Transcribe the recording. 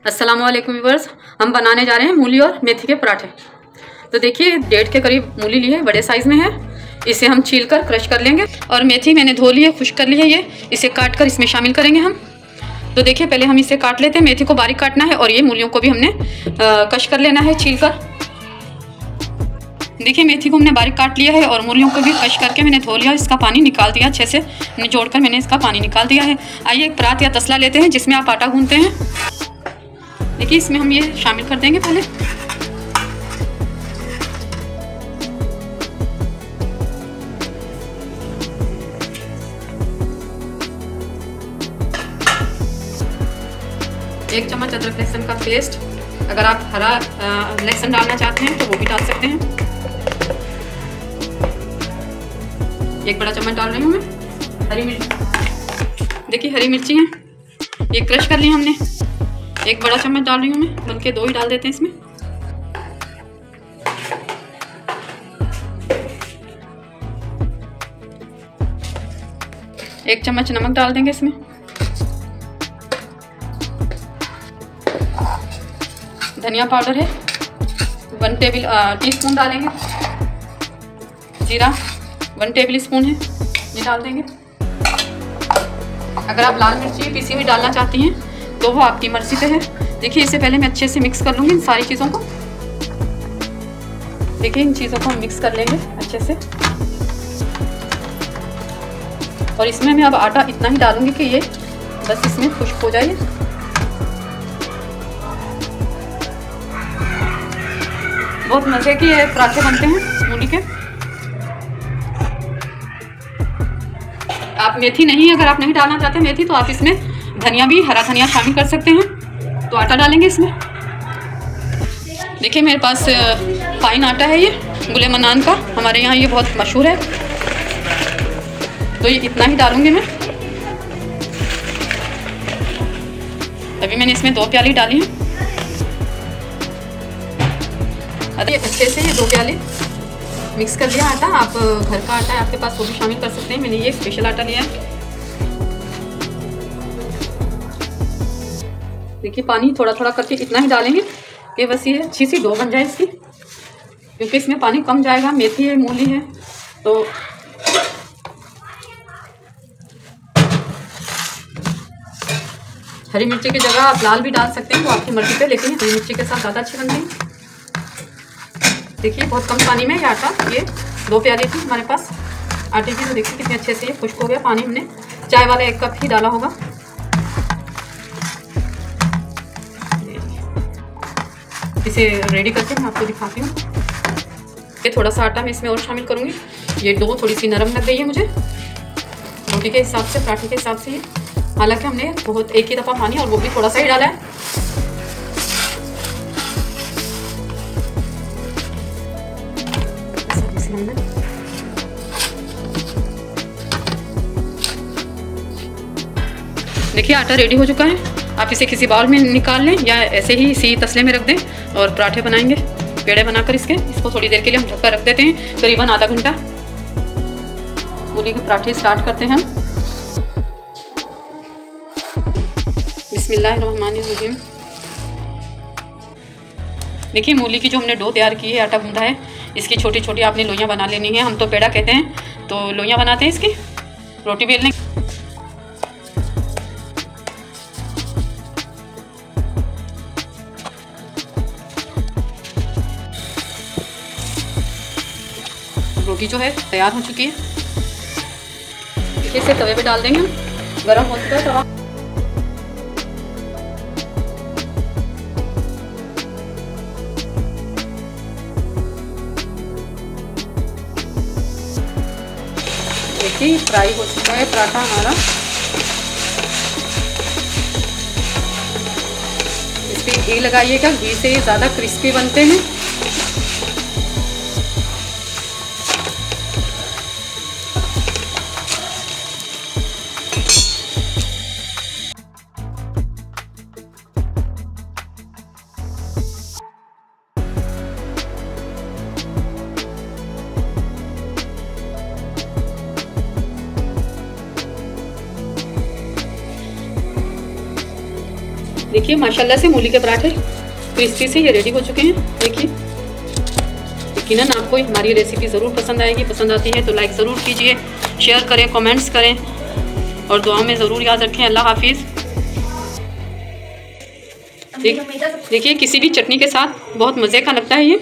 अस्सलाम वालेकुम व्यूअर्स, हम बनाने जा रहे हैं मूली और मेथी के पराठे। तो देखिए 1.5 के करीब मूली ली है, बड़े साइज़ में है। इसे हम छील कर क्रश कर लेंगे। और मेथी मैंने धो ली है, खुश्क कर ली है। ये इसे काट कर इसमें शामिल करेंगे हम। तो देखिए पहले हम इसे काट लेते हैं। मेथी को बारीक काटना है और ये मूलियों को भी हमने कश कर लेना है छील कर। देखिए मेथी को हमने बारीक काट लिया है और मूलियों को भी कश करके मैंने धो लिया। इसका पानी निकाल दिया, अच्छे से निचोड़ कर मैंने इसका पानी निकाल दिया है। आइए एक परात या तसला लेते हैं जिसमें आप आटा गूंथते हैं। देखिए इसमें हम ये शामिल कर देंगे पहले। एक चम्मच अदरक लहसुन का पेस्ट, अगर आप हरा लहसुन डालना चाहते हैं तो वो भी डाल सकते हैं। 1 बड़ा चम्मच डाल रही हूँ मैं। हरी मिर्च, देखिए हरी मिर्ची हैं, ये क्रश कर ली हमने। 1 बड़ा चम्मच डाल रही हूँ मैं, बल्कि 2 ही डाल देते हैं इसमें। एक चम्मच नमक डाल देंगे इसमें। धनिया पाउडर है 1 टीस्पून डालेंगे। जीरा 1 टेबल स्पून है, ये डाल देंगे। अगर आप लाल मिर्ची पीसी हुई डालना चाहती हैं तो वो आपकी मर्जी पे है। देखिए इससे पहले मैं अच्छे से मिक्स कर लूँगी इन सारी चीज़ों को। देखिए इन चीज़ों को हम मिक्स कर लेंगे अच्छे से। और इसमें मैं अब आटा इतना ही डालूँगी कि ये बस इसमें खुश्क हो जाए। बहुत मज़े के पराठे बनते हैं मूली के। आप मेथी नहीं, अगर आप नहीं डालना चाहते मेथी तो आप इसमें धनिया भी, हरा धनिया शामिल कर सकते हैं। तो आटा डालेंगे इसमें। देखिए मेरे पास फाइन आटा है, ये गुले मनान का, हमारे यहाँ ये बहुत मशहूर है। तो ये इतना ही डालूंगी मैं। अभी मैंने इसमें 2 प्याली डाली हैं। अरे अच्छे से ये 2 प्याले मिक्स कर लिया आटा। आप घर का आटा है आपके पास वो भी शामिल कर सकते हैं। मैंने ये स्पेशल आटा लिया है। देखिए पानी थोड़ा थोड़ा करके इतना ही डालेंगे कि बस ये अच्छी सी डो बन जाए इसकी, क्योंकि इसमें पानी कम जाएगा। मेथी है, मूली है, तो हरी मिर्ची की जगह आप लाल भी डाल सकते हैं, तो आपकी मर्जी पे, लेकिन हरी मिर्ची के साथ ज़्यादा अच्छी बनती है। देखिए बहुत कम पानी में ये आटा, ये 2 प्याली थी हमारे पास आटे की। तो देखिए कितने अच्छे से ये खुश्क हो गया। पानी हमने चाय वाला 1 कप ही डाला होगा। इसे रेडी करके मैं आपको दिखाती हूँ। ये थोड़ा सा आटा मैं इसमें और शामिल करूँगी। ये डो थोड़ी सी नरम लग गई है मुझे, रोटी के हिसाब से, पराठे के हिसाब से। हालांकि हमने बहुत एक ही दफ़ा पानी और वो भी थोड़ा सा ही डाला है। देखिए आटा रेडी हो चुका है। आप इसे किसी बाउल में निकाल लें या ऐसे ही इसी तसले में रख दें और पराठे बनाएंगे, पेड़े बनाकर इसको थोड़ी देर के लिए हम ढक कर रख देते हैं, करीबन आधा घंटा। मूली के पराठे स्टार्ट करते हैं हम। बिस्मिल्लाहिर्रहमानिर्रहीम। देखिए मूली की जो हमने डो तैयार की है, आटा गूंथा है, इसकी छोटी छोटी आपने लोइयाँ बना लेनी है। हम तो पेड़ा कहते हैं, तो लोइयाँ बनाते हैं इसकी। रोटी बेलने, रोटी जो है तैयार हो चुकी है। इसे तवे पे डाल देंगे हम। गरम हो चुका है तवा। देखिए फ्राई हो चुका है पराठा हमारा। इस पर घी लगाइएगा, घी से ज़्यादा क्रिस्पी बनते हैं। देखिए माशाल्लाह से मूली के पराठे क्रिस्पी से ये रेडी हो चुके हैं। देखिए यकीनन आपको हमारी रेसिपी ज़रूर पसंद आएगी। पसंद आती है तो लाइक ज़रूर कीजिए, शेयर करें, कमेंट्स करें और दुआ में ज़रूर याद रखें। अल्लाह हाफिज़। देखिए किसी भी चटनी के साथ बहुत मज़े का लगता है ये।